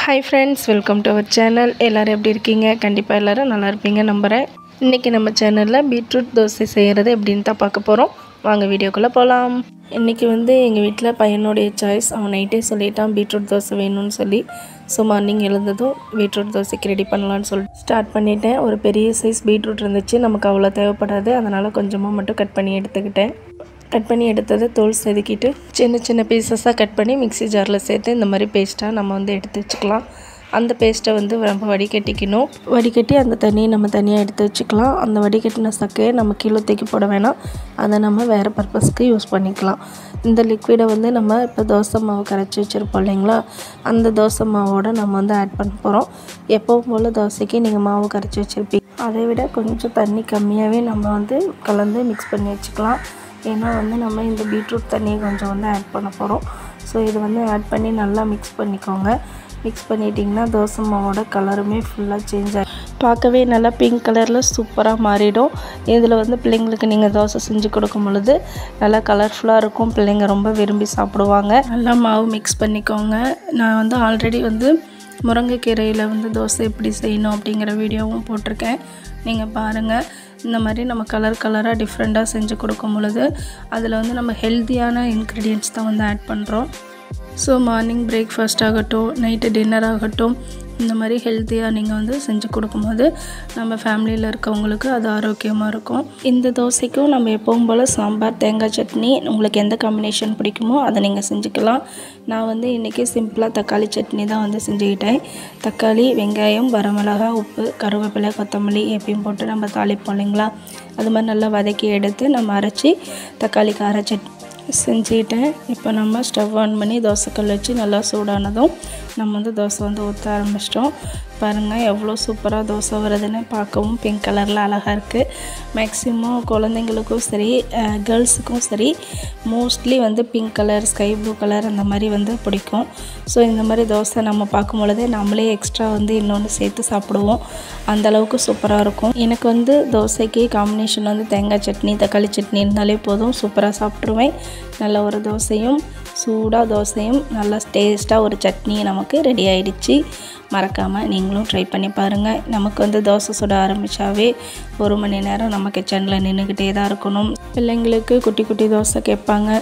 Hi friends, welcome to our channel. எல்லாரும் எப்படி இருக்கீங்க? கண்டிப்பா எல்லாரும் நல்லா இருப்பீங்க நம்புறேன். இன்னைக்கு நம்ம சேனல்ல பீட்ரூட் தோசை செய்யறது எப்படின்னு தான் பார்க்க போறோம். வாங்க வீடியோக்குள்ள போலாம். இன்னைக்கு எங்க வீட்ல பையனோட சாய்ஸ் அவன் நைட்டே சொல்லிட்டான் பீட்ரூட் தோசை வேணும்னு சொல்லி. சோ மார்னிங் எழுந்ததும் பீட்ரூட் தோசைக்கு ரெடி பண்ணலாம்னு சொல்லி ஸ்டார்ட் பண்ணிட்டேன். ஒரு பெரிய சைஸ் பீட்ரூட் இருந்துச்சு. நமக்கு அவ்வளவு தேவைப்படாது. அதனால கொஞ்சமா மட்டும் கட் பண்ணி எடுத்துக்கிட்டேன். கட் பண்ணி எடுத்ததை தோல் செதுக்கிட்டு சின்ன சின்ன பீசஸாக கட் பண்ணி மிக்ஸி ஜாரில் சேர்த்து இந்த மாதிரி பேஸ்ட்டாக நம்ம எடுத்து வச்சுக்கலாம். அந்த பேஸ்ட்டை நம்ம வடிகட்டிக்கணும். வடிகட்டி அந்த தண்ணியை நம்ம தனியாக எடுத்து வச்சுக்கலாம். அந்த வடிகட்டின சக்கையை நம்ம கீழே தூக்கி போட வேணாம். அதை நம்ம வேறு பர்பஸ்க்கு யூஸ் பண்ணிக்கலாம். இந்த லிக்விடை நம்ம இப்போ தோசை மாவு கரைச்சி வச்சுருப்போம் இல்லைங்களா, அந்த தோசை மாவோடு நம்ம ஆட் பண்ண போகிறோம். எப்பவும் போல் தோசைக்கு நீங்கள் மாவு கரைச்சி வச்சுருப்பீங்க, அதை விட கொஞ்சம் தண்ணி கம்மியாகவே நம்ம கலந்து மிக்ஸ் பண்ணி வச்சுக்கலாம். ஏன்னா நம்ம இந்த பீட்ரூட் தண்ணியை கொஞ்சம் ஆட் பண்ண போகிறோம். ஸோ இது ஆட் பண்ணி நல்லா மிக்ஸ் பண்ணிக்கோங்க. மிக்ஸ் பண்ணிட்டிங்கன்னா தோசை மாவோட கலருமே ஃபுல்லாக சேஞ்ச் ஆகி பார்க்கவே நல்லா பிங்க் கலரில் சூப்பராக மாறிடும். இதில் பிள்ளைங்களுக்கு நீங்கள் தோசை செஞ்சு கொடுக்கும் பொழுது நல்லா கலர்ஃபுல்லாக இருக்கும். பிள்ளைங்க ரொம்ப விரும்பி சாப்பிடுவாங்க. நல்லா மாவு மிக்ஸ் பண்ணிக்கோங்க. நான் ஆல்ரெடி முருங்கைக்கீரையில் தோசை எப்படி செய்யணும் அப்படிங்கிற வீடியோவும் போட்டிருக்கேன், நீங்கள் பாருங்கள். இந்த மாதிரி நம்ம கலராக டிஃப்ரெண்ட்டாக செஞ்சு கொடுக்கும் பொழுது அதில் நம்ம ஹெல்த்தியான இன்க்ரீடியன்ட்ஸ் தான் ஆட் பண்ணுறோம். ஸோ மார்னிங் பிரேக்ஃபாஸ்ட் ஆகட்டும், நைட்டு டின்னர் ஆகட்டும், இந்த மாதிரி ஹெல்த்தியாக நீங்கள் செஞ்சு கொடுக்கும்போது நம்ம ஃபேமிலியில் இருக்கவங்களுக்கு அது ஆரோக்கியமாக இருக்கும். இந்த தோசைக்கும் நம்ம எப்பவும் போல் சாம்பார், தேங்காய் சட்னி, உங்களுக்கு எந்த காம்பினேஷன் பிடிக்குமோ அதை நீங்கள் செஞ்சுக்கலாம். நான் இன்றைக்கி சிம்பிளாக தக்காளி சட்னி தான் செஞ்சுக்கிட்டேன். தக்காளி, வெங்காயம், வரமிளகா, உப்பு, கருவேப்பிலை, கொத்தமல்லி எப்பயும் போட்டு நம்ம தாளிப்போம் இல்லைங்களா, அது மாதிரி நல்லா வதக்கி எடுத்து நம்ம அரைச்சி தக்காளி கார சட்னி செஞ்சுக்கிட்டேன். இப்போ நம்ம ஸ்டவ் ஆன் பண்ணி தோசைக்கல் வச்சு நல்லா சூடானதும் நம்ம தோசை ஊற்ற ஆரம்பிச்சிட்டோம். பாருங்கள் எவ்வளோ சூப்பராக தோசை வருதுன்னு. பார்க்கவும் பிங்க் கலரில் அழகாக இருக்குது. மேக்ஸிமம் குழந்தைங்களுக்கும் சரி, கேர்ள்ஸுக்கும் சரி, mostly pink colour, sky blue colour அந்த மாதிரி பிடிக்கும். ஸோ இந்த மாதிரி தோசை நம்ம பார்க்கும் பொழுதே நம்மளே எக்ஸ்ட்ரா இன்னொன்று சேர்த்து சாப்பிடுவோம். அந்தளவுக்கு சூப்பராக இருக்கும். எனக்கு தோசைக்கு காம்பினேஷன் தேங்காய் சட்னி, தக்காளி சட்னி இருந்தாலே போதும், சூப்பராக சாப்பிட்ருவேன். நல்ல ஒரு தோசையும், சூடாக தோசையும், நல்லா டேஸ்ட்டாக ஒரு சட்னி நமக்கு ரெடி ஆகிடுச்சு. மறக்காமல் நீங்களும் ட்ரை பண்ணி பாருங்கள். நமக்கு தோசை சுட ஆரம்பித்தாவே 1 மணி நேரம் நம்ம கிச்சனில் நின்றுக்கிட்டே தான் இருக்கணும். பிள்ளைங்களுக்கு குட்டி குட்டி தோசை கேட்பாங்க.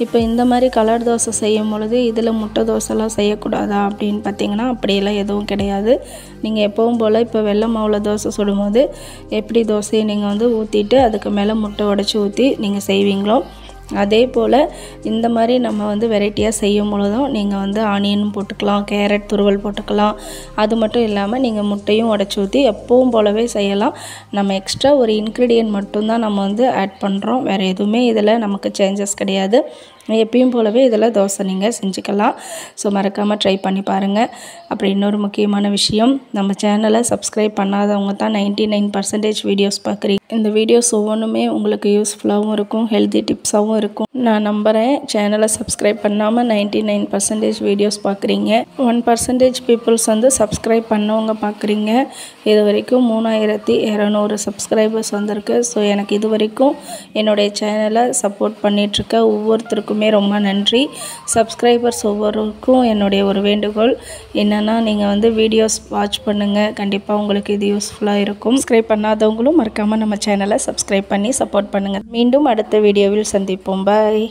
இப்போ இந்த மாதிரி கலர் தோசை செய்யும் பொழுது இதில் முட்டை தோசைலாம் செய்யக்கூடாதா அப்படின்னு பார்த்தீங்கன்னா அப்படியெல்லாம் எதுவும் கிடையாது. நீங்கள் எப்பவும் போல் இப்போ வெள்ளை மாவில் தோசை சுடும்போது எப்படி தோசையை நீங்கள் ஊற்றிட்டு அதுக்கு மேலே முட்டை உடச்சி ஊற்றி நீங்கள் செய்வீங்களோ, அதே போல் இந்த மாதிரி நம்ம வெரைட்டியாக செய்யும் பொழுதும் நீங்கள் ஆனியனும் போட்டுக்கலாம், கேரட் துருவல் போட்டுக்கலாம். அது மட்டும் இல்லாமல் நீங்கள் முட்டையும் உடச்சி ஊற்றி எப்பவும் போலவே செய்யலாம். நம்ம எக்ஸ்ட்ரா ஒரு இன்க்ரீடியன்ட் மட்டும்தான் நம்ம ஆட் பண்ணுறோம். வேறு எதுவுமே இதில் நமக்கு சேஞ்சஸ் கிடையாது. எப்பயும் போலவே இதில் தோசை நீங்கள் செஞ்சுக்கலாம். ஸோ மறக்காமல் ட்ரை பண்ணி பாருங்கள். அப்புறம் இன்னொரு முக்கியமான விஷயம், நம்ம சேனலை சப்ஸ்கிரைப் பண்ணாதவங்க தான் 99% வீடியோஸ் பார்க்குறீங்க. இந்த வீடியோஸ் ஒவ்வொன்றுமே உங்களுக்கு யூஸ்ஃபுல்லாகவும் இருக்கும், ஹெல்த்தி டிப்ஸாகவும் இருக்கும். நான் நம்புகிறேன். சேனலை சப்ஸ்கிரைப் பண்ணாமல் 99% வீடியோஸ் பார்க்குறீங்க. 1% பீப்புள்ஸ் சப்ஸ்கிரைப் பண்ணவங்க பார்க்குறீங்க. இது வரைக்கும் 3200 சப்ஸ்கிரைபர்ஸ் வந்திருக்கு. ஸோ எனக்கு இது வரைக்கும் என்னுடைய சேனலை சப்போர்ட் பண்ணிகிட்ருக்க ஒவ்வொருத்தருக்குமே ரொம்ப நன்றி. சப்ஸ்கிரைபர்ஸ் ஒவ்வொருக்கும் என்னுடைய ஒரு வேண்டுகோள் என்னென்னா, நீங்கள் வீடியோஸ் வாட்ச் பண்ணுங்கள். கண்டிப்பாக உங்களுக்கு இது யூஸ்ஃபுல்லாக இருக்கும். சப்ஸ்கிரைப் பண்ணாதவங்களும் மறக்காமல் நம்ம சேனலை சப்ஸ்கிரைப் பண்ணி சப்போர்ட் பண்ணுங்கள். மீண்டும் அடுத்த வீடியோவில் சந்திப்போம். பாய்.